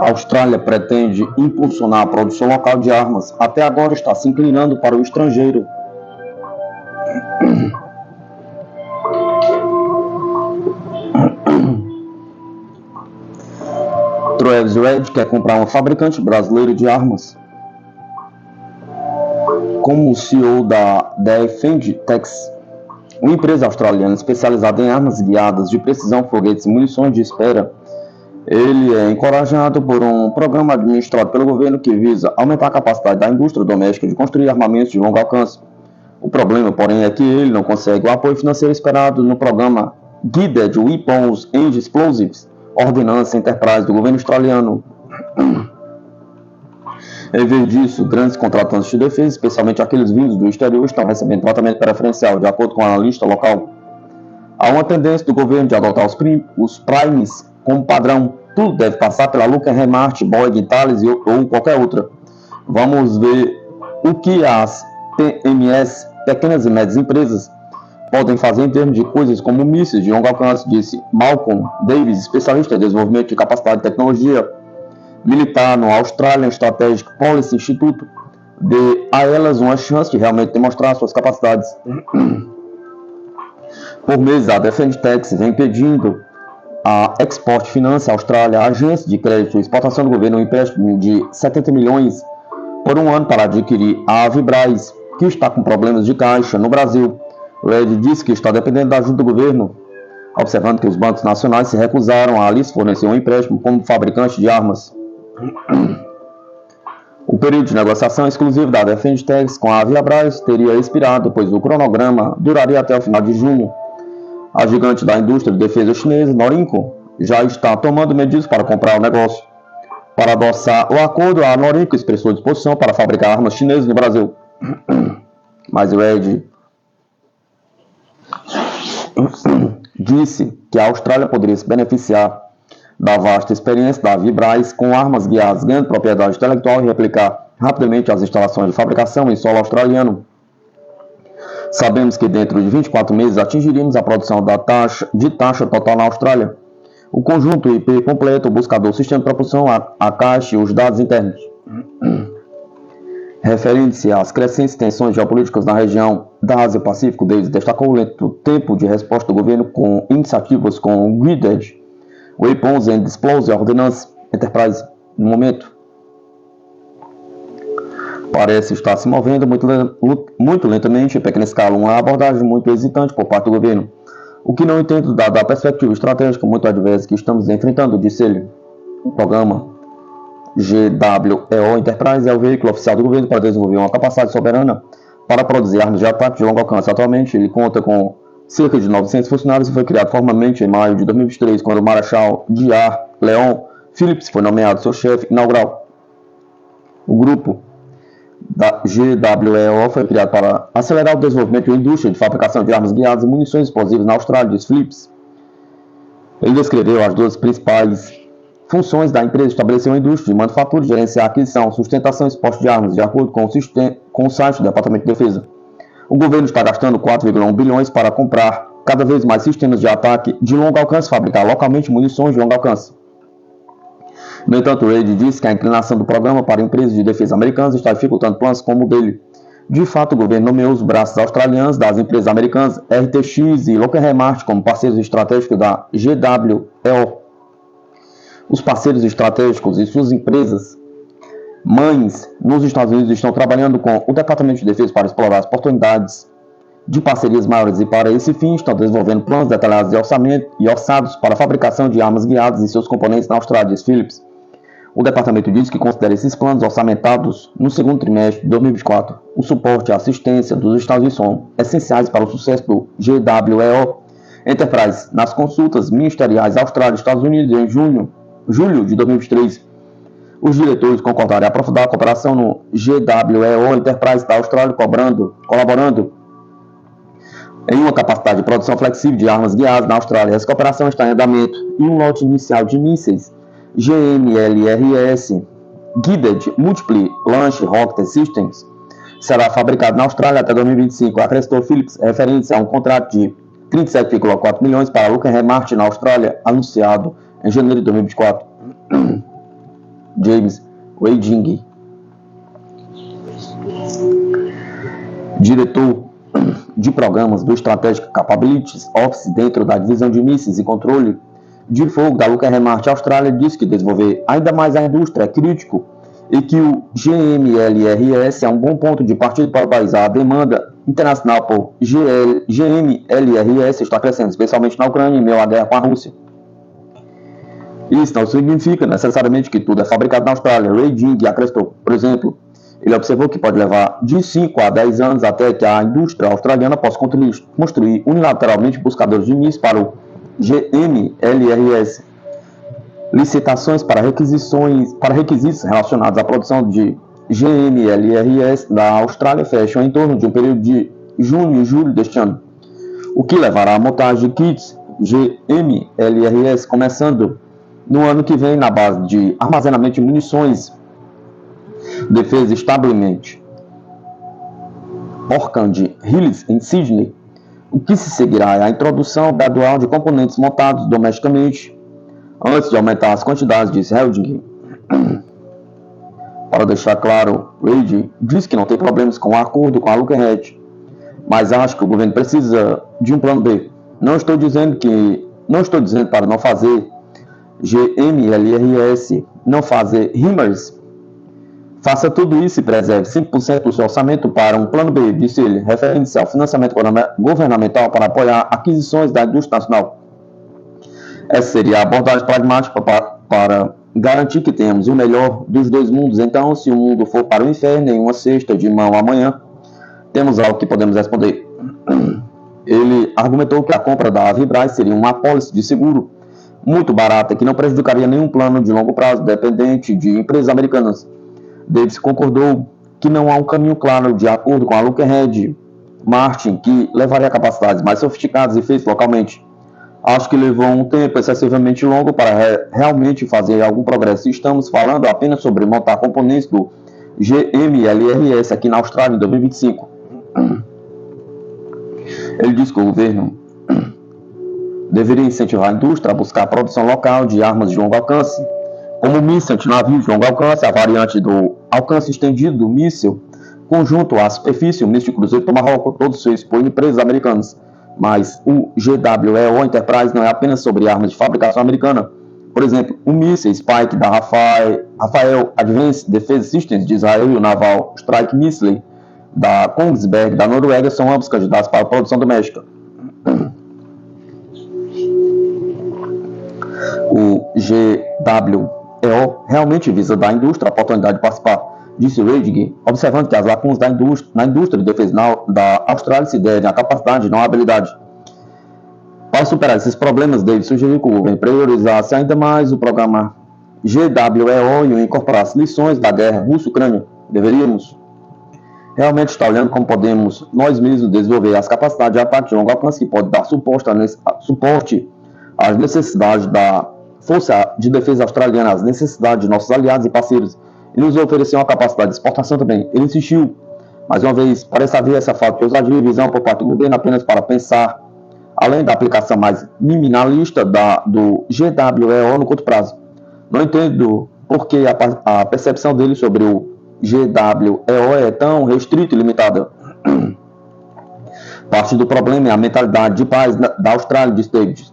A Austrália pretende impulsionar a produção local de armas. Até agora está se inclinando para o estrangeiro. Travis Red quer comprar um fabricante brasileiro de armas. Como CEO da Defense-Tex, uma empresa australiana especializada em armas guiadas de precisão, foguetes e munições de espera, ele é encorajado por um programa administrado pelo governo que visa aumentar a capacidade da indústria doméstica de construir armamentos de longo alcance. O problema, porém, é que ele não consegue o apoio financeiro esperado no programa Guided Weapons and Explosives, Ordinance Enterprise do governo australiano. Em vez disso, grandes contratantes de defesa, especialmente aqueles vindos do exterior, estão recebendo tratamento preferencial, de acordo com a analista local. Há uma tendência do governo de adotar os primes como padrão. Tudo deve passar pela Lockheed Martin, Boeing, Thales ou qualquer outra. Vamos ver o que as PMEs, pequenas e médias empresas, podem fazer em termos de coisas como mísseis de longo alcance, disse Malcolm Davis, especialista em desenvolvimento de capacidade de tecnologia militar no Australian Strategic Policy Institute. Dê a elas uma chance de realmente demonstrar suas capacidades. Por meses, a Defense-Tex vem pedindo a Export Finance Austrália, a agência de crédito e exportação do governo, um empréstimo de 70 milhões por um ano para adquirir a Vibrais, que está com problemas de caixa no Brasil. Red disse que está dependendo da ajuda do governo, observando que os bancos nacionais se recusaram a lhes fornecer um empréstimo como fabricante de armas. O período de negociação exclusivo da Defense-Tex com a Vibrais teria expirado, pois o cronograma duraria até o final de junho. A gigante da indústria de defesa chinesa, Norinco, já está tomando medidas para comprar o negócio. Para adoçar o acordo, a Norinco expressou disposição para fabricar armas chinesas no Brasil. Mas o Red disse que a Austrália poderia se beneficiar da vasta experiência da Vibrais com armas guiadas, ganhando propriedade intelectual e replicar rapidamente as instalações de fabricação em solo australiano. Sabemos que dentro de 24 meses atingiríamos a produção de taxa total na Austrália. O conjunto IP completo, o buscador, o sistema de propulsão, a caixa e os dados internos. Referindo-se às crescentes tensões geopolíticas na região da Ásia-Pacífico, Davis destacou o lento tempo de resposta do governo com iniciativas com o Guided Weapons and Explosives Ordinance Enterprise no momento. Parece estar se movendo muito lentamente, em pequena escala, uma abordagem muito hesitante por parte do governo. O que não entendo dada a perspectiva estratégica muito adversa que estamos enfrentando, disse ele. O programa GWEO Enterprise é o veículo oficial do governo para desenvolver uma capacidade soberana para produzir armas de ataque de longo alcance. Atualmente, ele conta com cerca de 900 funcionários e foi criado formalmente em maio de 2023, quando o Marechal J.R. Leon Phillips foi nomeado seu chefe inaugural. O grupo da GWEO foi criado para acelerar o desenvolvimento da indústria de fabricação de armas guiadas e munições explosivas na Austrália, disse Phillips. Ele descreveu as duas principais funções da empresa: estabelecer uma indústria de manufatura, gerenciar a aquisição, sustentação e exporte de armas, de acordo com o site do Departamento de Defesa. O governo está gastando 4,1 bilhões para comprar cada vez mais sistemas de ataque de longo alcance, fabricar localmente munições de longo alcance. No entanto, Reid disse que a inclinação do programa para empresas de defesa americanas está dificultando planos como o dele. De fato, o governo nomeou os braços australianos das empresas americanas RTX e Lockheed Martin como parceiros estratégicos da GWEO. Os parceiros estratégicos e suas empresas mães nos Estados Unidos estão trabalhando com o Departamento de Defesa para explorar as oportunidades de parcerias maiores e, para esse fim, estão desenvolvendo planos detalhados de orçamento e orçados para a fabricação de armas guiadas e seus componentes na Austrália, disse Phillips. O departamento diz que considera esses planos orçamentados no segundo trimestre de 2024. O suporte e a assistência dos Estados Unidos são essenciais para o sucesso do GWEO Enterprise. Nas consultas ministeriais Austrália e Estados Unidos em julho de 2023, os diretores concordaram em aprofundar a cooperação no GWEO Enterprise da Austrália, colaborando em uma capacidade de produção flexível de armas guiadas na Austrália. Essa cooperação está em andamento e um lote inicial de mísseis GMLRS Guided Multiple Launch Rocket Systems será fabricado na Austrália até 2025, acrescentou Phillips, referente a um contrato de 37,4 milhões para a Lockheed Martin na Austrália, anunciado em janeiro de 2024. James Weiding, diretor de programas do Strategic Capabilities Office dentro da divisão de mísseis e controle de fogo da Lockheed Martin Austrália, disse que desenvolver ainda mais a indústria é crítico e que o GMLRS é um bom ponto de partida para o país. A demanda internacional por GMLRS está crescendo, especialmente na Ucrânia, em meio à guerra com a Rússia. Isso não significa necessariamente que tudo é fabricado na Austrália. Weiding acrescentou, por exemplo, ele observou que pode levar de 5 a 10 anos até que a indústria australiana possa construir unilateralmente buscadores de mísseis para o GMLRS. Licitações para requisitos relacionados à produção de GMLRS da Austrália fecham em torno de um período de junho e julho deste ano, o que levará à montagem de kits GMLRS começando no ano que vem na base de armazenamento de munições, defesa estabelecimento Orchard Hills em Sydney. O que se seguirá é a introdução gradual de componentes montados domesticamente antes de aumentar as quantidades, disse Weiding. Para deixar claro, Weiding diz que não tem problemas com o acordo com a Lockheed, mas acho que o governo precisa de um plano B. Não estou dizendo para não fazer GMLRS, não fazer HIMARS. Faça tudo isso e preserve 5% do seu orçamento para um plano B, disse ele, referindo-se ao financiamento governamental para apoiar aquisições da indústria nacional. Essa seria a abordagem pragmática para garantir que temos o melhor dos dois mundos. Então, se o mundo for para o inferno em uma cesta de mão amanhã, temos algo que podemos responder. Ele argumentou que a compra da Avibraz seria uma apólice de seguro muito barata que não prejudicaria nenhum plano de longo prazo dependente de empresas americanas. Davis concordou que não há um caminho claro de acordo com a Lockheed Martin que levaria a capacidades mais sofisticadas e feitas localmente. Acho que levou um tempo excessivamente longo para realmente fazer algum progresso. Estamos falando apenas sobre montar componentes do GMLRS aqui na Austrália em 2025. Ele disse que o governo deveria incentivar a indústria a buscar a produção local de armas de longo alcance, como o míssil antinavio de longo alcance, a variante do alcance estendido do míssil, conjunto à superfície, o míssil de cruzeiro Tomahawk, todos feitos por empresas americanas. Mas o GWEO Enterprise não é apenas sobre armas de fabricação americana. Por exemplo, o míssil Spike da Rafael Advanced Defense Systems de Israel e o Naval Strike Missile da Kongsberg da Noruega são ambos candidatos para a produção doméstica. O GWEO realmente visa dar à indústria a oportunidade de participar, disse Weiding, observando que as lacunas na indústria de defesa da Austrália se devem à capacidade e não à habilidade. Para superar esses problemas, David sugeriu que o governo priorizasse ainda mais o programa GWEO e incorporasse lições da guerra Rússia-Ucrânia. Deveríamos realmente estar olhando como podemos nós mesmos desenvolver as capacidades de ataque de longo alcance que podem dar suporte às necessidades da Força de Defesa Australiana, às necessidades de nossos aliados e parceiros, e nos ofereceu uma capacidade de exportação também. Ele insistiu, mais uma vez, parece haver essa falta de ousadia e visão por parte do governo apenas para pensar, além da aplicação mais minimalista do GWEO no curto prazo. Não entendo por que a percepção dele sobre o GWEO é tão restrita e limitada. Parte do problema é a mentalidade de paz da Austrália, disse David.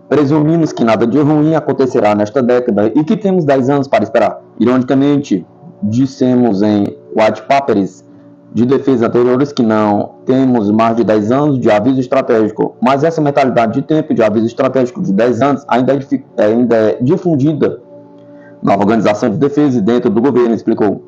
Presumimos que nada de ruim acontecerá nesta década e que temos 10 anos para esperar. Ironicamente, dissemos em white papers de defesa anteriores que não temos mais de 10 anos de aviso estratégico, mas essa mentalidade de tempo de aviso estratégico de 10 anos ainda é difundida na organização de defesa e dentro do governo, explicou.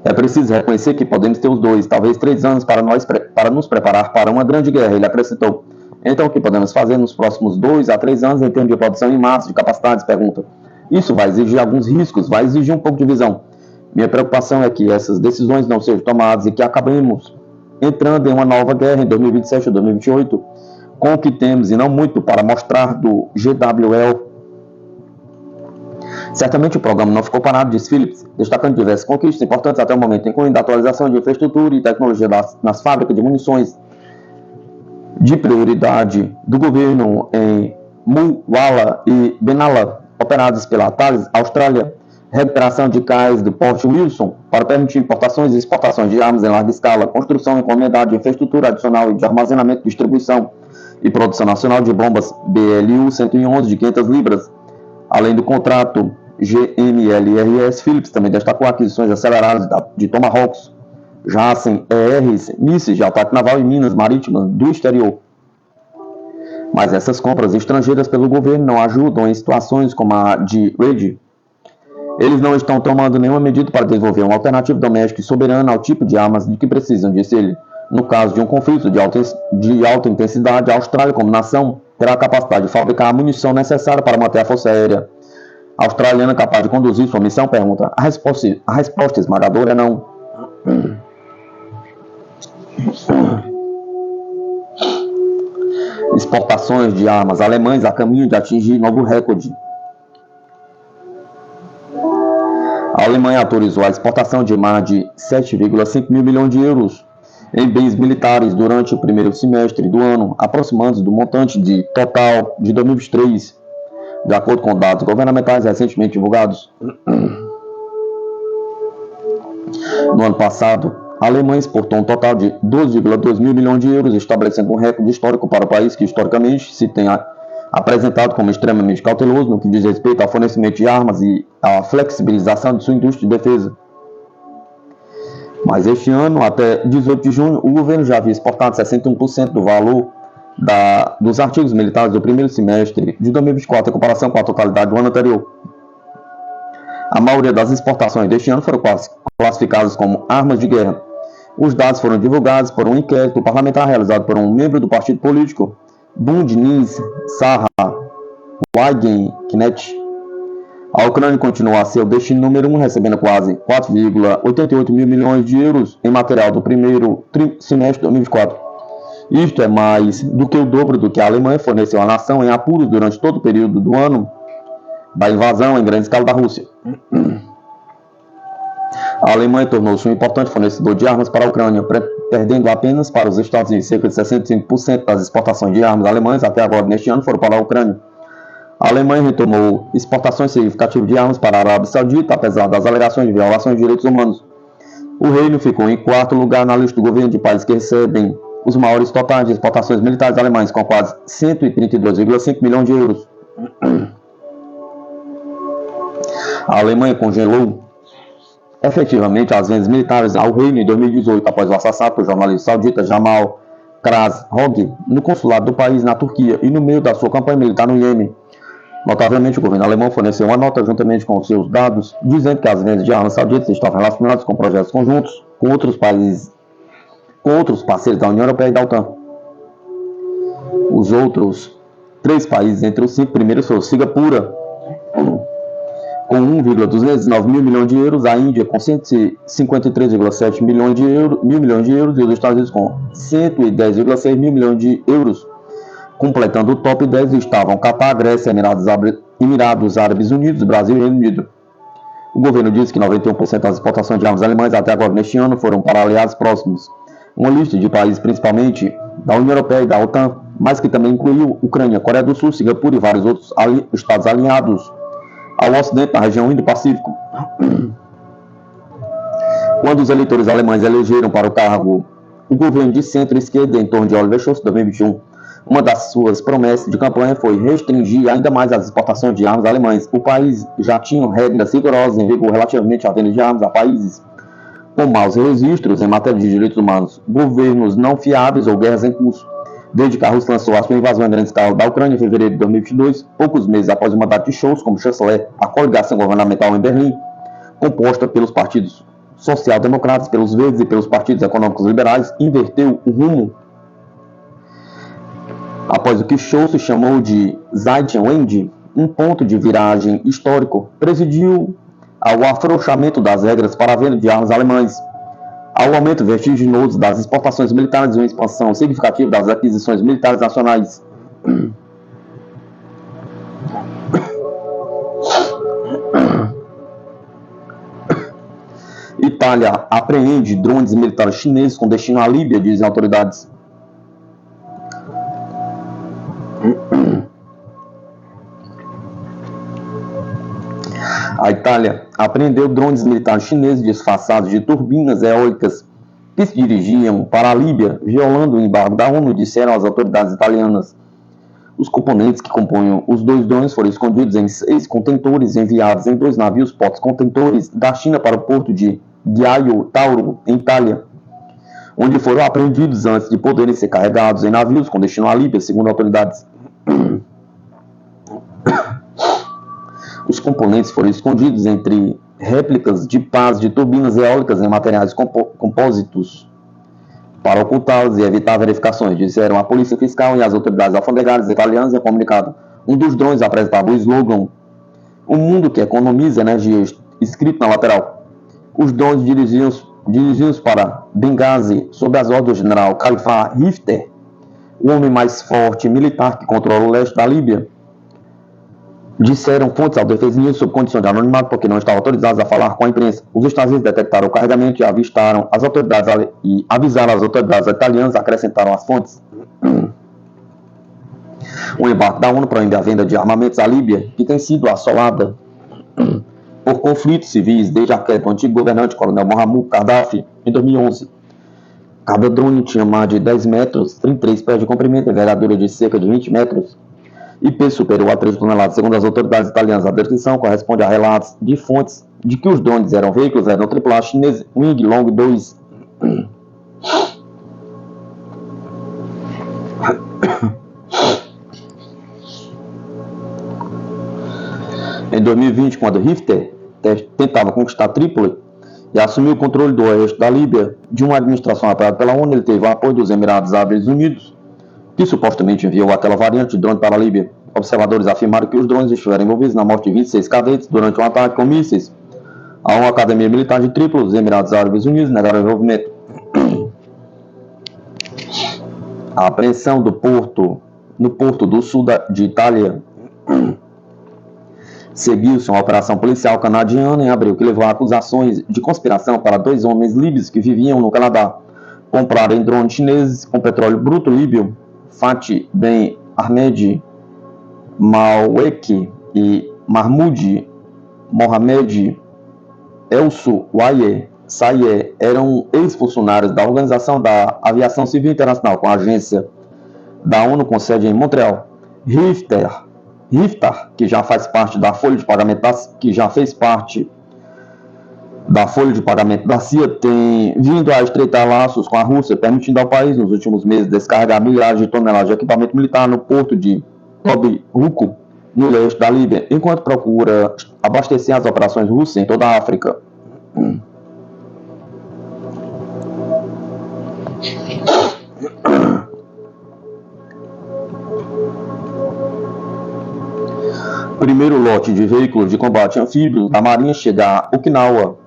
É preciso reconhecer que podemos ter os 2, talvez 3 anos para nos preparar para uma grande guerra, ele acrescentou. Então, o que podemos fazer nos próximos 2 a 3 anos em termos de produção em massa, de capacidades? Pergunta. Isso vai exigir alguns riscos, vai exigir um pouco de visão. Minha preocupação é que essas decisões não sejam tomadas e que acabemos entrando em uma nova guerra em 2027 ou 2028, com o que temos e não muito para mostrar do GWEO. Certamente o programa não ficou parado, disse Phillips, destacando diversas conquistas importantes até o momento, incluindo a atualização de infraestrutura e tecnologia nas fábricas de munições de prioridade do governo em Mulwala e Benalla, operadas pela Thales Austrália, recuperação de cais do Porto Wilson para permitir importações e exportações de armas em larga escala, construção e encomendada de infraestrutura adicional de armazenamento, distribuição e produção nacional de bombas BLU-111 de 500 libras, além do contrato GMLRS. Phillips também destacou aquisições aceleradas de Tomahawks, JASSM, ERs, mísseis de ataque naval e minas marítimas do exterior. Mas essas compras estrangeiras pelo governo não ajudam em situações como a de Reid. Eles não estão tomando nenhuma medida para desenvolver uma alternativa doméstica e soberana ao tipo de armas de que precisam, disse ele. No caso de um conflito de alta intensidade, a Austrália, como nação, terá a capacidade de fabricar a munição necessária para manter a força aérea australiana capaz de conduzir sua missão? Pergunta. A resposta esmagadora é não. Exportações de armas alemãs a caminho de atingir novo recorde. A Alemanha autorizou a exportação de mais de 7,5 mil milhões de euros em bens militares durante o primeiro semestre do ano, aproximando-se do montante total de 2023, de acordo com dados governamentais recentemente divulgados. No ano passado, a Alemanha exportou um total de 12,2 mil milhões de euros, estabelecendo um recorde histórico para o país que historicamente se tem apresentado como extremamente cauteloso no que diz respeito ao fornecimento de armas e à flexibilização de sua indústria de defesa. Mas este ano, até 18 de junho, o governo já havia exportado 61% do valor dos artigos militares do primeiro semestre de 2024 em comparação com a totalidade do ano anterior. A maioria das exportações deste ano foram classificadas como armas de guerra. Os dados foram divulgados por um inquérito parlamentar realizado por um membro do partido político Bund Nils Sarah Wagenknecht. A Ucrânia continua a ser o destino número 1, recebendo quase 4,88 mil milhões de euros em material do primeiro semestre de 2024. Isto é mais do que o dobro do que a Alemanha forneceu à nação em apuros durante todo o período do ano da invasão em grande escala da Rússia. A Alemanha tornou-se um importante fornecedor de armas para a Ucrânia, perdendo apenas para os Estados Unidos. Cerca de 65% das exportações de armas alemãs até agora neste ano foram para a Ucrânia. A Alemanha retomou exportações significativas de armas para a Arábia Saudita, apesar das alegações de violações de direitos humanos. O reino ficou em quarto lugar na lista do governo de países que recebem os maiores totais de exportações militares alemães, com quase 132,5 milhões de euros. A Alemanha congelou efetivamente as vendas militares ao reino em 2018, após o assassinato do jornalista saudita Jamal Khashoggi no consulado do país na Turquia e no meio da sua campanha militar no Iêmen. Notavelmente, o governo alemão forneceu uma nota juntamente com seus dados, dizendo que as vendas de armas sauditas estavam relacionadas com projetos conjuntos com outros países, com outros parceiros da União Europeia e da OTAN. Os outros 3 países entre os 5 primeiros foram Singapura, com 1,209 mil milhões de euros, a Índia com 153,7 milhões de euros e os Estados Unidos com 110,6 mil milhões de euros. Completando o top 10 estavam Catar, Grécia, Emirados Árabes Unidos, Brasil e Reino Unido. O governo disse que 91% das exportações de armas alemãs até agora neste ano foram para aliados próximos. Uma lista de países principalmente da União Europeia e da OTAN, mas que também incluiu Ucrânia, Coreia do Sul, Singapura e vários outros estados alinhados ao Ocidente na região Indo-Pacífico. Quando os eleitores alemães elegeram para o cargo o governo de centro-esquerda em torno de Oliver Scholz em 2021, uma das suas promessas de campanha foi restringir ainda mais as exportações de armas alemãs. O país já tinha regras rigorosas em vigor relativamente à venda de armas a países com maus registros em matéria de direitos humanos, governos não fiáveis ou guerras em curso. Desde que a Rússia lançou a sua invasão em grande escala da Ucrânia em fevereiro de 2022, poucos meses após o mandato de Scholz como chanceler, a coligação governamental em Berlim, composta pelos partidos social-democratas, pelos verdes e pelos partidos econômicos liberais, inverteu o rumo após o que Scholz chamou de Zeitenwende, um ponto de viragem histórico, presidiu ao afrouxamento das regras para a venda de armas alemãs, ao aumento vertiginoso das exportações militares e uma expansão significativa das aquisições militares nacionais. Itália apreende drones militares chineses com destino à Líbia, dizem autoridades. A Itália apreendeu drones militares chineses disfarçados de turbinas eólicas que se dirigiam para a Líbia, violando o embargo da ONU, disseram as autoridades italianas. Os componentes que compõem os dois drones foram escondidos em 6 contentores enviados em 2 navios porta-contentores da China para o porto de Ghiaio Tauro, em Itália, onde foram apreendidos antes de poderem ser carregados em navios com destino à Líbia, segundo autoridades. Os componentes foram escondidos entre réplicas de pás de turbinas eólicas em materiais compósitos para ocultá-los e evitar verificações, disseram a Polícia Fiscal e as autoridades alfandegárias italianas em comunicado. Um dos drones apresentava o slogan "Um mundo que economiza energia", escrito na lateral. Os drones dirigiam-se para Benghazi sob as ordens do general Khalifa Haftar, o homem mais forte militar que controla o leste da Líbia. Disseram fontes ao Defesa News sob condição de anonimato porque não estavam autorizados a falar com a imprensa. Os estados detectaram o carregamento e avisaram as autoridades italianas, acrescentaram as fontes. O embarque da ONU proíbe a venda de armamentos à Líbia, que tem sido assolada por conflitos civis desde a queda do antigo governante coronel Muammar Gaddafi em 2011. Cada drone tinha mais de 10 metros, 33 pés de comprimento, envergadura de cerca de 20 metros e peso superior a 13 toneladas. Segundo as autoridades italianas, a descrição corresponde a relatos de fontes de que os drones eram veículos tripulados chineses Wing Long 2. Em 2020, quando Haftar tentava conquistar Trípoli e assumiu o controle do oeste da Líbia de uma administração apoiada pela ONU, ele teve o apoio dos Emirados Árabes Unidos, que supostamente enviou aquela variante de drone para a Líbia. Observadores afirmaram que os drones estiveram envolvidos na morte de 26 cadetes durante um ataque com mísseis a uma academia militar de Trípoli. Os Emirados Árabes Unidos negaram o envolvimento. A apreensão no porto do sul de Itália seguiu-se uma operação policial canadiana em abril que levou a acusações de conspiração para 2 homens líbios que viviam no Canadá. Compraram drones chineses com petróleo bruto líbio. Fatih Ben Ahmed Mawek e Mahmoud Mohamed Elsu Waye Saye eram ex-funcionários da Organização da Aviação Civil Internacional, com a agência da ONU com sede em Montreal. Haftar, que já faz parte da folha de pagamento da folha de pagamento da CIA, tem vindo a estreitar laços com a Rússia, permitindo ao país, nos últimos meses, descarregar milhares de toneladas de equipamento militar no porto de Tobruk, no leste da Líbia, enquanto procura abastecer as operações russas em toda a África. Primeiro lote de veículos de combate anfíbios da Marinha chega a Okinawa.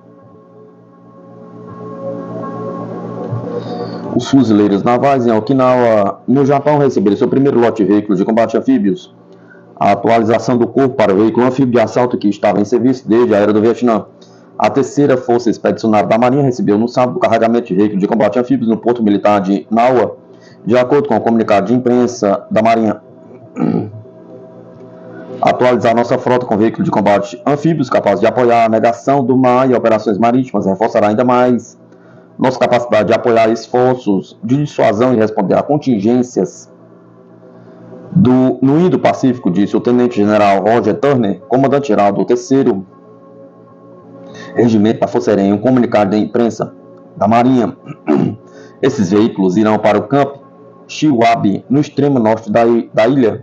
Os fuzileiros navais em Okinawa, no Japão, receberam seu primeiro lote de veículos de combate anfíbios. A atualização do corpo para o veículo anfíbio de assalto que estava em serviço desde a Era do Vietnã. A terceira Força Expedicionária da Marinha recebeu no sábado o carregamento de veículos de combate anfíbios no porto militar de Naua, de acordo com o comunicado de imprensa da Marinha. Atualizar nossa frota com veículos de combate anfíbios capazes de apoiar a negação do mar e operações marítimas reforçará ainda mais nossa capacidade de apoiar esforços de dissuasão e responder a contingências no Indo-Pacífico, disse o Tenente-General Roger Turner, comandante-geral do 3º Regimento da Força Aérea, em um comunicado de imprensa da Marinha. Esses veículos irão para o Campo Chiwabi, no extremo norte da ilha.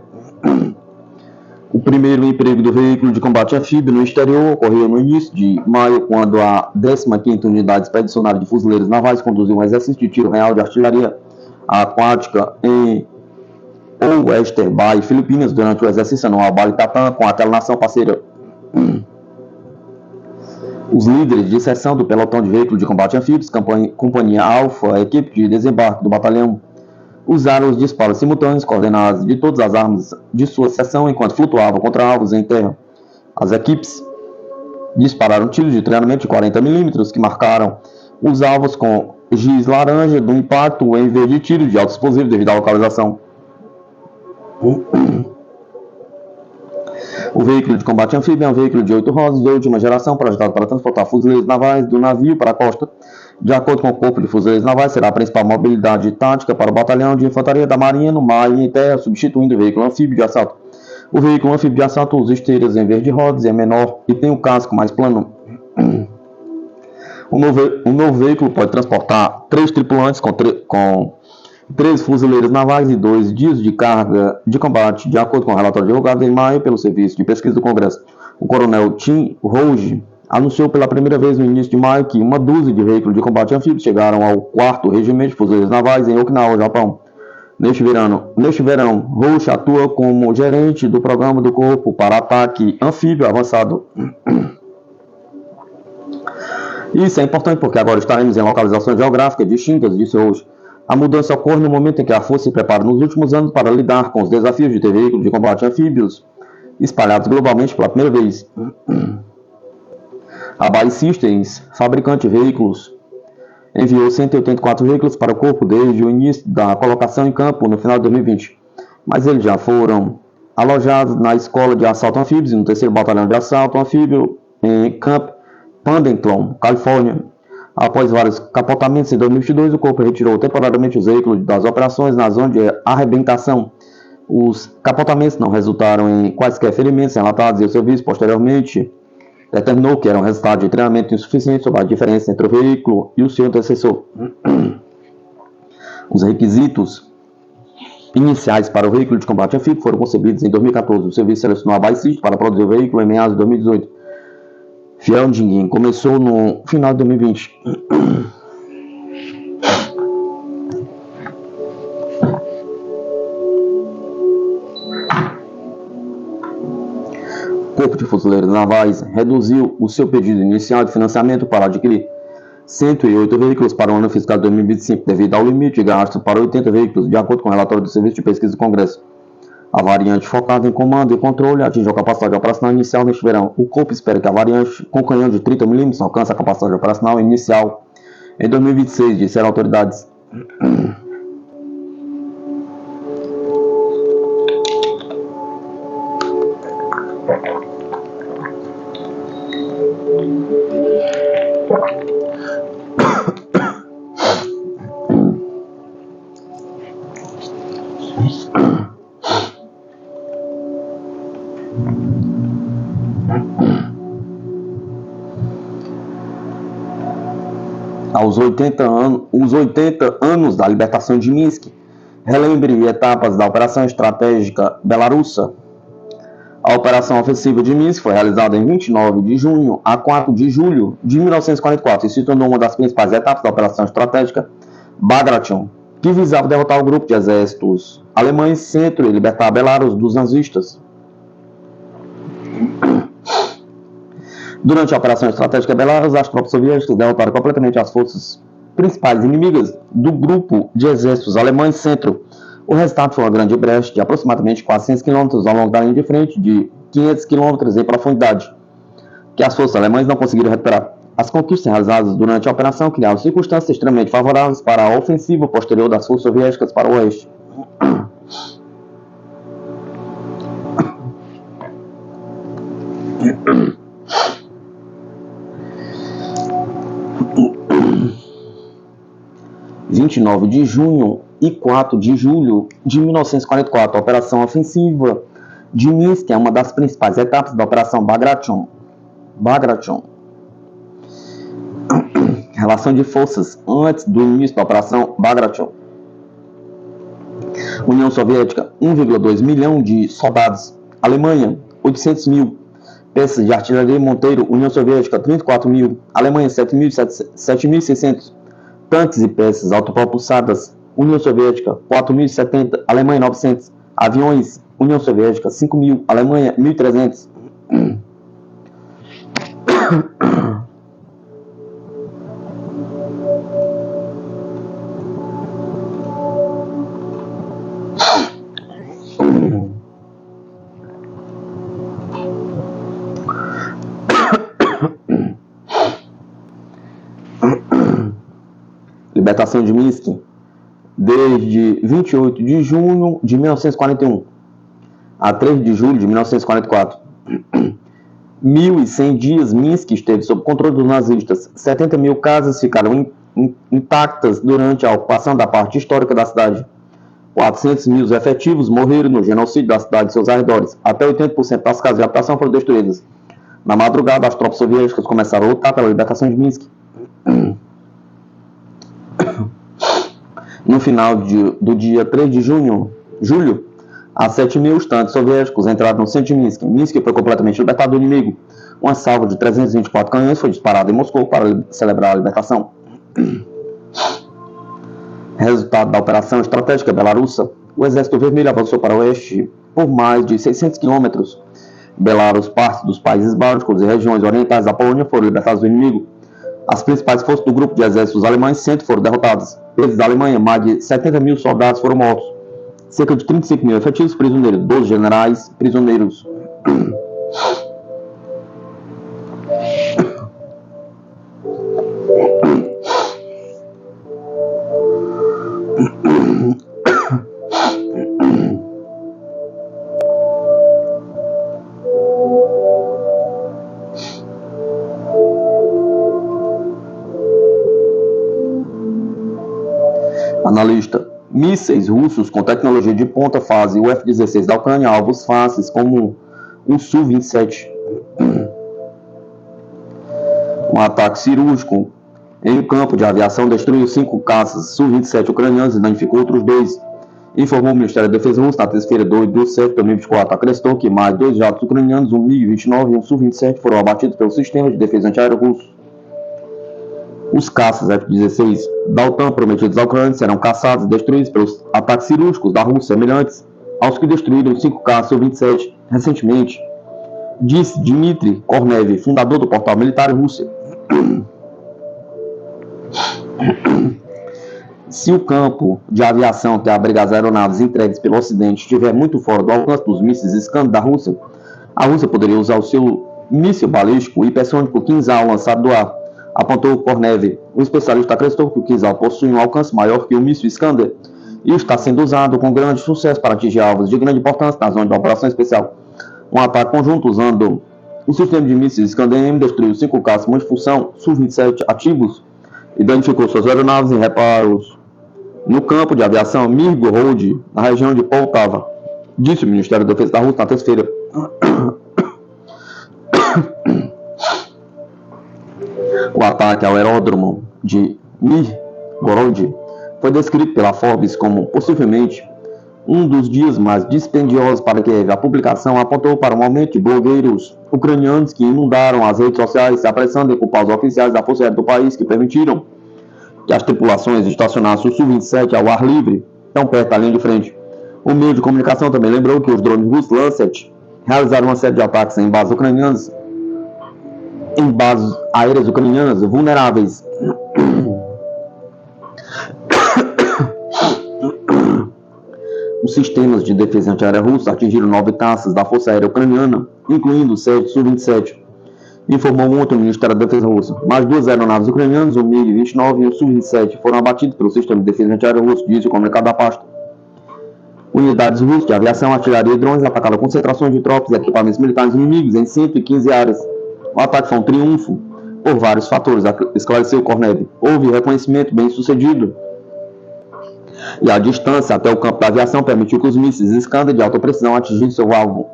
O primeiro emprego do veículo de combate anfíbio no exterior ocorreu no início de maio, quando a 15ª Unidade Expedicionária de Fuzileiros Navais conduziu um exercício de tiro real de artilharia aquática em Oyster Bay, Filipinas, durante o exercício anual Balikatan com aquela nação parceira. Os líderes de seção do pelotão de veículos de combate anfíbios, Companhia Alfa, a equipe de desembarque do batalhão, usaram os disparos simultâneos coordenados de todas as armas de sua seção enquanto flutuavam contra alvos em terra. As equipes dispararam tiros de treinamento de 40 mm que marcaram os alvos com giz laranja do impacto em vez de tiro de alto explosivo devido à localização. O veículo de combate anfíbio é um veículo de 8 rodas de última geração projetado para transportar fuzileiros navais do navio para a costa. De acordo com o Corpo de Fuzileiros Navais, será a principal mobilidade tática para o Batalhão de Infantaria da Marinha no mar e em terra, substituindo o veículo anfíbio de assalto. O veículo anfíbio de assalto usa esteiras em vez de rodas e é menor e tem o casco mais plano. O novo veículo pode transportar 3 tripulantes com 3 fuzileiros navais e 2 dias de carga de combate, de acordo com o relatório divulgado em maio pelo Serviço de Pesquisa do Congresso. O coronel Tim Rouge anunciou pela primeira vez no início de maio que uma dúzia de veículos de combate anfíbios chegaram ao 4º Regimento de Fuzileiros Navais em Okinawa, Japão. Neste verão, Rouge atua como gerente do programa do Corpo para Ataque Anfíbio Avançado. Isso é importante porque agora estaremos em localizações geográficas distintas, disse Rouge. A mudança ocorre no momento em que a Força se prepara nos últimos anos para lidar com os desafios de ter veículos de combate anfíbios espalhados globalmente pela primeira vez. A BAE Systems, fabricante de veículos, enviou 184 veículos para o Corpo desde o início da colocação em campo no final de 2020, mas eles já foram alojados na Escola de Assalto Anfíbios e no 3º Batalhão de Assalto Anfíbio em Camp Pendleton, Califórnia. Após vários capotamentos em 2022, o Corpo retirou temporariamente os veículos das operações na zona de arrebentação. Os capotamentos não resultaram em quaisquer ferimentos relatados e o serviço posteriormente determinou que era um resultado de treinamento insuficiente sobre a diferença entre o veículo e o seu antecessor. Os requisitos iniciais para o veículo de combate anfíbio foram concebidos em 2014. O serviço selecionou a BAE Systems para produzir o veículo em meados de 2018. Fialding começou no final de 2020. O Corpo de Fuzileiros Navais reduziu o seu pedido inicial de financiamento para adquirir 108 veículos para o ano fiscal de 2025, devido ao limite de gastos para 80 veículos, de acordo com o relatório do Serviço de Pesquisa do Congresso. A variante focada em comando e controle atingiu a capacidade operacional inicial neste verão. O Corpo espera que a variante com canhão de 30 mm alcance a capacidade operacional inicial em 2026, disseram autoridades. Aos 80 anos da libertação de Minsk, relembre etapas da Operação Estratégica Belarussa. A Operação Ofensiva de Minsk foi realizada em 29 de junho a 4 de julho de 1944 e se tornou uma das principais etapas da Operação Estratégica Bagration, que visava derrotar o grupo de exércitos alemães centro e libertar Belarus dos nazistas. Durante a Operação Estratégica Belarus, as tropas soviéticas derrotaram completamente as forças principais inimigas do grupo de exércitos alemães centro. O resultado foi uma grande brecha de aproximadamente 400 km ao longo da linha de frente, de 500 km em profundidade, que as forças alemãs não conseguiram recuperar. As conquistas realizadas durante a operação criaram circunstâncias extremamente favoráveis para a ofensiva posterior das forças soviéticas para o oeste. Em 29 de junho e 4 de julho de 1944, a Operação Ofensiva de Minsk é uma das principais etapas da Operação Bagration. Relação de forças antes do início da Operação Bagration. União Soviética, 1,2 milhão de soldados. Alemanha, 800 mil. Peças de artilharia Monteiro, União Soviética, 34 mil. Alemanha, 7.600. Tanques e peças autopropulsadas, União Soviética, 4.070, Alemanha, 900. Aviões, União Soviética, 5.000, Alemanha, 1.300. Libertação de Minsk, desde 28 de junho de 1941 a 3 de julho de 1944. 1.100 dias, Minsk esteve sob controle dos nazistas. 70 mil casas ficaram intactas durante a ocupação da parte histórica da cidade. 400 mil efetivos morreram no genocídio da cidade e seus arredores. Até 80% das casas de habitação foram destruídas. Na madrugada, as tropas soviéticas começaram a lutar pela libertação de Minsk. No final do dia 3 de julho, a 7 mil tanques soviéticos entraram no centro de Minsk. Minsk foi completamente libertado do inimigo. Uma salva de 324 canhões foi disparada em Moscou para celebrar a libertação. Resultado da operação estratégica belarussa, o Exército Vermelho avançou para o oeste por mais de 600 quilômetros. Belarus, parte dos países bálticos e regiões orientais da Polônia foram libertados do inimigo. As principais forças do grupo de exércitos alemães sempre foram derrotadas. Desde a Alemanha, mais de 70 mil soldados foram mortos. Cerca de 35 mil efetivos prisioneiros, 12 generais prisioneiros. Analista. Mísseis russos com tecnologia de ponta fazem o F-16 da Ucrânia alvos fáceis como o Su-27. Um ataque cirúrgico em um campo de aviação destruiu 5 caças Su-27 ucranianos e danificou outros 2, informou o Ministério da Defesa russo na terça-feira, 2 de setembro de 2024. Acrescentou que mais 2 jatos ucranianos, um MiG-29 e um Su-27, foram abatidos pelo sistema de defesa antiaéreo russo. Os caças F-16 da OTAN prometidos à Ucrânia serão caçados e destruídos pelos ataques cirúrgicos da Rússia, semelhantes aos que destruíram 5 caças Su-27 recentemente, disse Dmitry Kornev, fundador do portal militar Rússia. Se o campo de aviação que abriga as aeronaves entregues pelo Ocidente estiver muito fora do alcance dos mísseis Iskander da Rússia, a Rússia poderia usar o seu míssil balístico hipersônico Kinzhal lançado do ar, apontou Kornev. O especialista acreditou que o Kinzhal possui um alcance maior que o míssil Iskander e está sendo usado com grande sucesso para atingir alvos de grande importância na zona de operação especial. Um ataque conjunto usando o sistema de mísseis Iskander-M destruiu 5 caças multifunção Su-27 ativos e danificou suas aeronaves em reparos no campo de aviação Mirgorod, na região de Poltava, disse o Ministério da Defesa da Rússia na terça-feira. O ataque ao aeródromo de Mirgorod foi descrito pela Forbes como possivelmente um dos dias mais dispendiosos para Kiev. A publicação apontou para um aumento de blogueiros ucranianos que inundaram as redes sociais, se apressando em culpar os oficiais da Força Aérea do país que permitiram que as tripulações estacionassem o Su-27 ao ar livre, tão perto da linha de frente. O meio de comunicação também lembrou que os drones russos Lancet realizaram uma série de ataques em bases ucranianas, em bases aéreas ucranianas vulneráveis. Os sistemas de defesa antiaérea russos atingiram 9 caças da Força Aérea Ucraniana, incluindo 7 Su-27, informou ontem o Ministério da Defesa russo. Mais 2 aeronaves ucranianas, o MiG-29 e o Su-27, foram abatidos pelo sistema de defesa antiaérea russo, disse o comunicado da pasta. Unidades russas de aviação, artilharia e drones atacaram concentrações de tropas e equipamentos militares inimigos em 115 áreas. O ataque foi um triunfo por vários fatores, esclareceu Kornev. Houve reconhecimento bem sucedido e a distância até o campo da aviação permitiu que os mísseis Iskander de alta precisão atingissem seu alvo.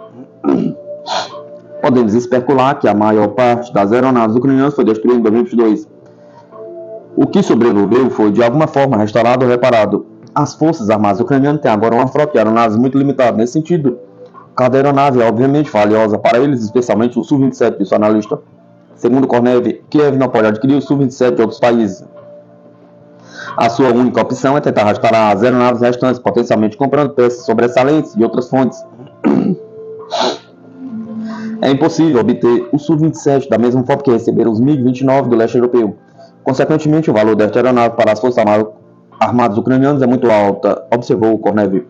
Podemos especular que a maior parte das aeronaves ucranianas foi destruída em 2022. O que sobreviveu foi de alguma forma restaurado ou reparado. As forças armadas ucranianas têm agora uma frota de aeronaves muito limitada. Nesse sentido, cada aeronave é obviamente valiosa para eles, especialmente o Su-27, disse o analista. Segundo Kornev, Kiev não pode adquirir o Su-27 de outros países. A sua única opção é tentar restaurar as aeronaves restantes, potencialmente comprando peças sobressalentes de outras fontes. É impossível obter o Su-27 da mesma forma que receberam os MiG-29 do leste europeu. Consequentemente, o valor desta aeronave para as forças armadas ucranianas é muito alta, observou Kornev.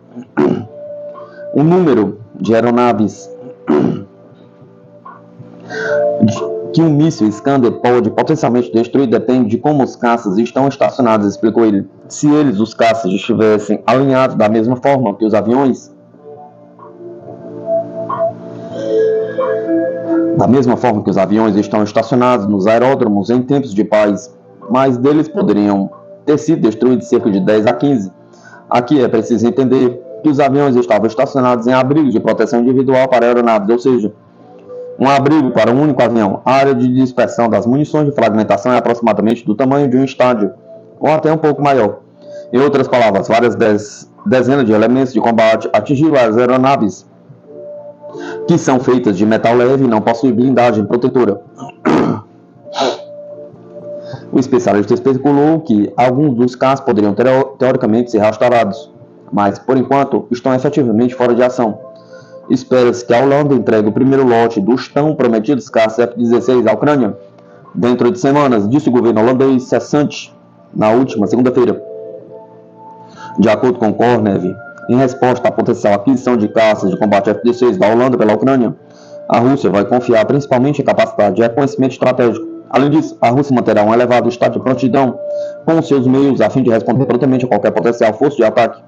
O número de aeronaves que um míssil Iskander pode potencialmente destruir depende de como os caças estão estacionados, explicou ele. Se eles, os caças, estivessem alinhados da mesma forma que os aviões, Da mesma forma que os aviões estão estacionados nos aeródromos em tempos de paz, mais deles poderiam ter sido destruídos cerca de 10 a 15. Aqui é preciso entender que os aviões estavam estacionados em abrigos de proteção individual para aeronaves, ou seja, um abrigo para um único avião. A área de dispersão das munições de fragmentação é aproximadamente do tamanho de um estádio, ou até um pouco maior. Em outras palavras, várias dezenas de elementos de combate atingiram as aeronaves, que são feitas de metal leve e não possuem blindagem protetora. O especialista especulou que alguns dos casos poderiam teoricamente ser restaurados, mas, por enquanto, estão efetivamente fora de ação. Espera-se que a Holanda entregue o primeiro lote dos tão prometidos caças F-16 à Ucrânia dentro de semanas, disse o governo holandês cessante na última segunda-feira. De acordo com Kornev, em resposta à potencial aquisição de caças de combate F-16 da Holanda pela Ucrânia, a Rússia vai confiar principalmente em capacidade de reconhecimento estratégico. Além disso, a Rússia manterá um elevado estado de prontidão com os seus meios a fim de responder prontamente a qualquer potencial força de ataque.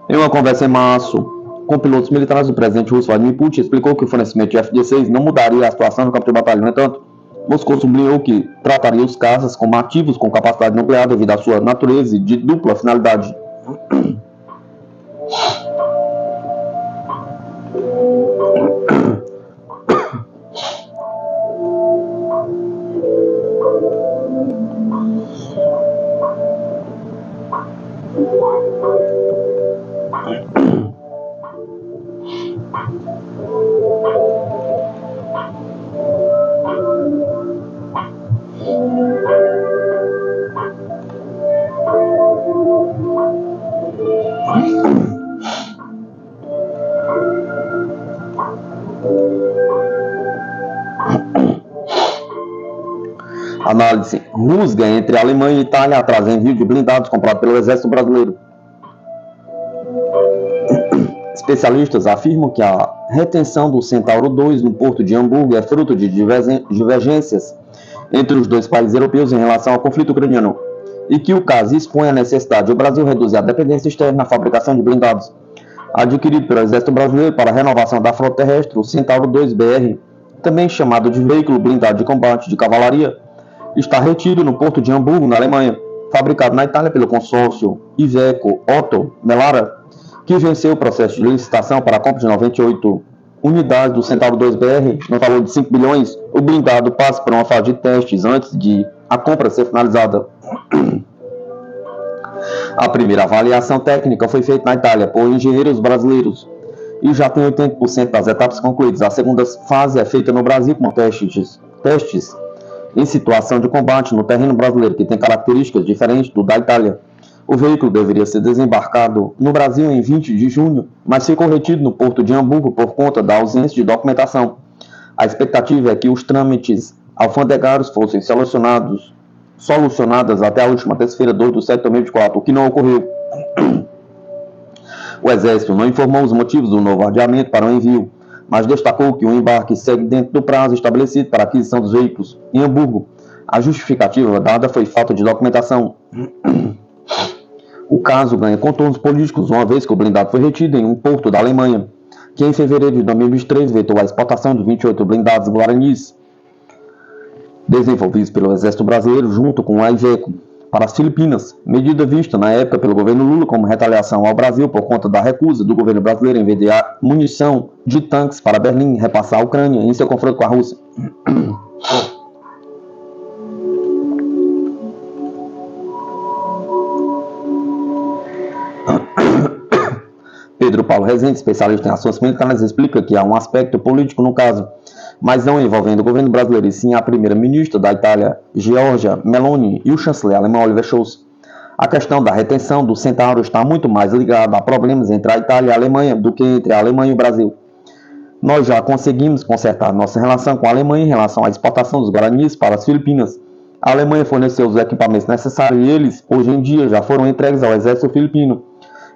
Em uma conversa em março com pilotos militares, o presidente russo Vladimir Putin explicou que o fornecimento de F-16 não mudaria a situação no campo de batalha. No entanto, Moscou sublinhou que trataria os caças como ativos com capacidade nuclear devido à sua natureza e de dupla finalidade. Análise: rusga entre Alemanha e Itália atrasa envio de blindados comprado pelo Exército Brasileiro. Especialistas afirmam que a retenção do Centauro 2 no porto de Hamburgo é fruto de divergências entre os dois países europeus em relação ao conflito ucraniano e que o caso expõe a necessidade do Brasil reduzir a dependência externa na fabricação de blindados. Adquirido pelo Exército Brasileiro para a renovação da frota terrestre, o Centauro 2BR, também chamado de veículo blindado de combate de cavalaria, está retido no porto de Hamburgo, na Alemanha, fabricado na Itália pelo consórcio Iveco Otto Melara, que venceu o processo de licitação para a compra de 98 unidades do Centauro 2BR, no valor de 5 bilhões. O blindado passa por uma fase de testes antes de a compra ser finalizada. A primeira avaliação técnica foi feita na Itália por engenheiros brasileiros e já tem 80% das etapas concluídas. A segunda fase é feita no Brasil com testes em situação de combate no terreno brasileiro, que tem características diferentes do da Itália. O veículo deveria ser desembarcado no Brasil em 20 de junho, mas ficou retido no porto de Hamburgo por conta da ausência de documentação. A expectativa é que os trâmites alfandegários fossem solucionadas até a última terça-feira, 2 de setembro de 2024, o que não ocorreu. O Exército não informou os motivos do novo adiamento para o envio, mas destacou que o embarque segue dentro do prazo estabelecido para a aquisição dos veículos. Em Hamburgo, a justificativa dada foi falta de documentação. O caso ganha contornos políticos, uma vez que o blindado foi retido em um porto da Alemanha, que em fevereiro de 2023 vetou a exportação de 28 blindados guaranis, desenvolvidos pelo Exército Brasileiro junto com a Iveco, para as Filipinas, medida vista na época pelo governo Lula como retaliação ao Brasil por conta da recusa do governo brasileiro em vender munição de tanques para Berlim repassar a Ucrânia em seu confronto com a Rússia. Pedro Paulo Rezende, especialista em ações militares, explica que há um aspecto político no caso, mas não envolvendo o governo brasileiro, e sim a primeira-ministra da Itália, Giorgia Meloni, e o chanceler alemão Oliver Scholz. A questão da retenção do Centauro está muito mais ligada a problemas entre a Itália e a Alemanha do que entre a Alemanha e o Brasil. Nós já conseguimos consertar nossa relação com a Alemanha em relação à exportação dos guaranis para as Filipinas. A Alemanha forneceu os equipamentos necessários e eles, hoje em dia, já foram entregues ao exército filipino.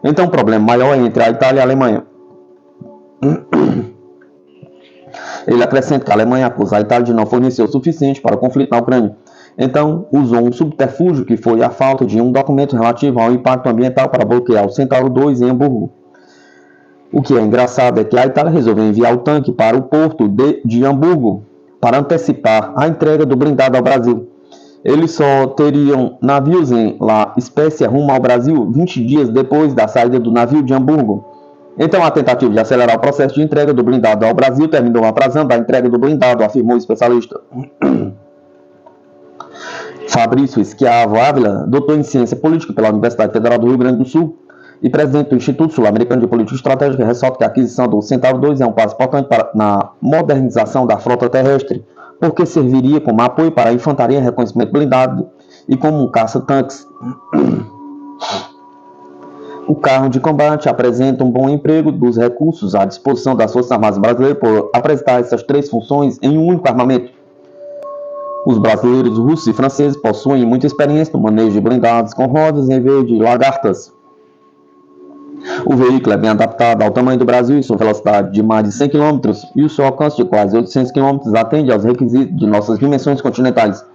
Então o problema maior é entre a Itália e a Alemanha. Ele acrescenta que a Alemanha acusa a Itália de não fornecer o suficiente para o conflito na Ucrânia. Então, usou um subterfúgio que foi a falta de um documento relativo ao impacto ambiental para bloquear o Centauro 2 em Hamburgo. O que é engraçado é que a Itália resolveu enviar o tanque para o porto de Hamburgo para antecipar a entrega do blindado ao Brasil. Eles só teriam navios em La Spezia rumo ao Brasil 20 dias depois da saída do navio de Hamburgo. Então, a tentativa de acelerar o processo de entrega do blindado ao Brasil terminou atrasando a entrega do blindado, afirmou o especialista. Fabrício Schiavo Ávila, doutor em Ciência Política pela Universidade Federal do Rio Grande do Sul e presidente do Instituto Sul-Americano de Política Estratégica, ressalta que a aquisição do Centauro 2 é um passo importante na modernização da frota terrestre, porque serviria como apoio para a infantaria em reconhecimento blindado e como um caça-tanques. O carro de combate apresenta um bom emprego dos recursos à disposição das Forças Armadas Brasileiras por apresentar essas três funções em um único armamento. Os brasileiros, russos e franceses possuem muita experiência no manejo de blindados com rodas em vez de lagartas. O veículo é bem adaptado ao tamanho do Brasil e sua velocidade de mais de 100 km e o seu alcance de quase 800 km atende aos requisitos de nossas dimensões continentais.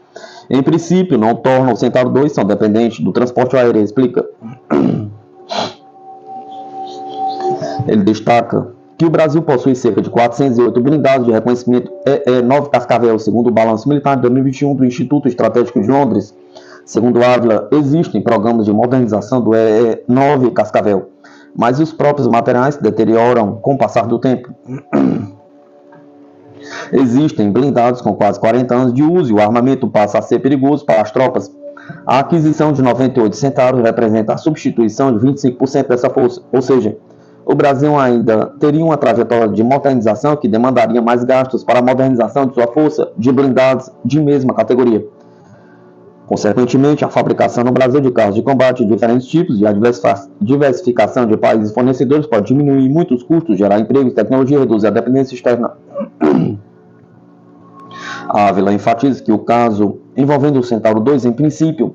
Em princípio, não torna o Centauro 2 tão dependente do transporte aéreo, explica. Ele destaca que o Brasil possui cerca de 408 blindados de reconhecimento EE-9 Cascavel, segundo o balanço militar de 2021 do Instituto Estratégico de Londres. Segundo Ávila, existem programas de modernização do EE-9 Cascavel, mas os próprios materiais se deterioram com o passar do tempo. Existem blindados com quase 40 anos de uso e o armamento passa a ser perigoso para as tropas. A aquisição de 98 Centauros representa a substituição de 25% dessa força, ou seja, o Brasil ainda teria uma trajetória de modernização que demandaria mais gastos para a modernização de sua força de blindados de mesma categoria. Consequentemente, a fabricação no Brasil de carros de combate de diferentes tipos e a diversificação de países fornecedores pode diminuir muito os custos, gerar empregos e tecnologia e reduzir a dependência externa. A Ávila enfatiza que o caso envolvendo o Centauro 2, em princípio,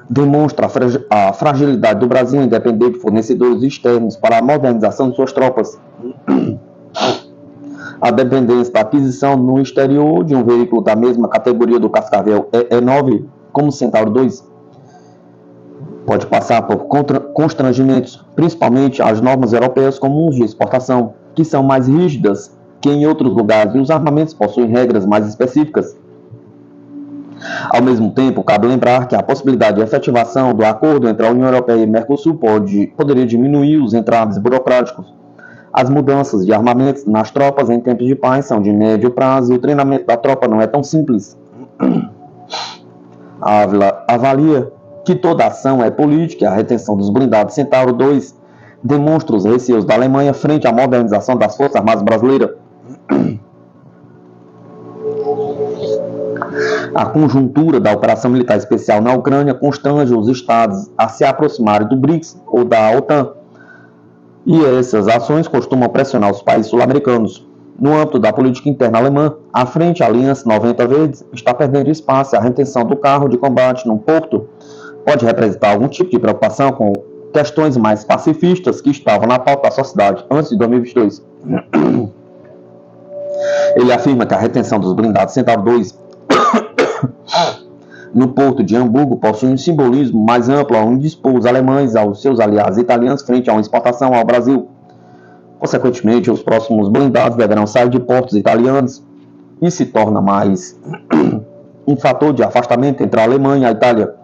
demonstra a fragilidade do Brasil em depender de fornecedores externos para a modernização de suas tropas. A dependência da aquisição no exterior de um veículo da mesma categoria do Cascavel EE-9, como o Centauro 2, pode passar por constrangimentos, principalmente as normas europeias comuns de exportação, que são mais rígidas que em outros lugares e os armamentos possuem regras mais específicas. Ao mesmo tempo, cabe lembrar que a possibilidade de efetivação do acordo entre a União Europeia e Mercosul poderia diminuir os entraves burocráticos. As mudanças de armamentos nas tropas em tempos de paz são de médio prazo e o treinamento da tropa não é tão simples. A Ávila avalia que toda ação é política e a retenção dos blindados Centauro 2 demonstra os receios da Alemanha frente à modernização das Forças Armadas Brasileiras. A conjuntura da operação militar especial na Ucrânia constrange os estados a se aproximarem do BRICS ou da OTAN, e essas ações costumam pressionar os países sul-americanos. No âmbito da política interna alemã, a Frente Aliança 90 Verdes está perdendo espaço e a retenção do carro de combate num porto pode representar algum tipo de preocupação com questões mais pacifistas que estavam na pauta da sociedade antes de 2022. Ele afirma que a retenção dos blindados Centauro 2 no porto de Hamburgo possui um simbolismo mais amplo ao indispor os alemães aos seus aliados italianos frente a uma exportação ao Brasil. Consequentemente, os próximos blindados deverão sair de portos italianos e se torna mais um fator de afastamento entre a Alemanha e a Itália,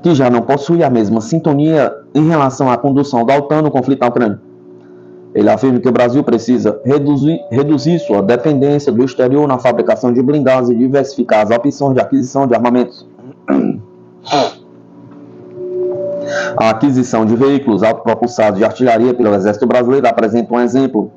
que já não possui a mesma sintonia em relação à condução da OTAN no conflito na Ucrânia. Ele afirma que o Brasil precisa reduzir sua dependência do exterior na fabricação de blindados e diversificar as opções de aquisição de armamentos. A aquisição de veículos autopropulsados de artilharia pelo Exército Brasileiro apresenta um exemplo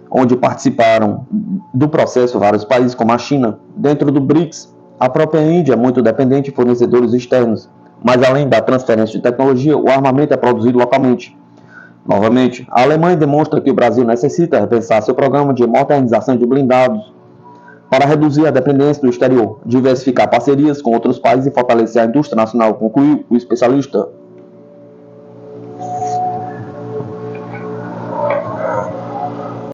onde participaram do processo vários países como a China. Dentro do BRICS, a própria Índia é muito dependente de fornecedores externos, mas além da transferência de tecnologia, o armamento é produzido localmente. Novamente, a Alemanha demonstra que o Brasil necessita repensar seu programa de modernização de blindados para reduzir a dependência do exterior, diversificar parcerias com outros países e fortalecer a indústria nacional, concluiu o especialista.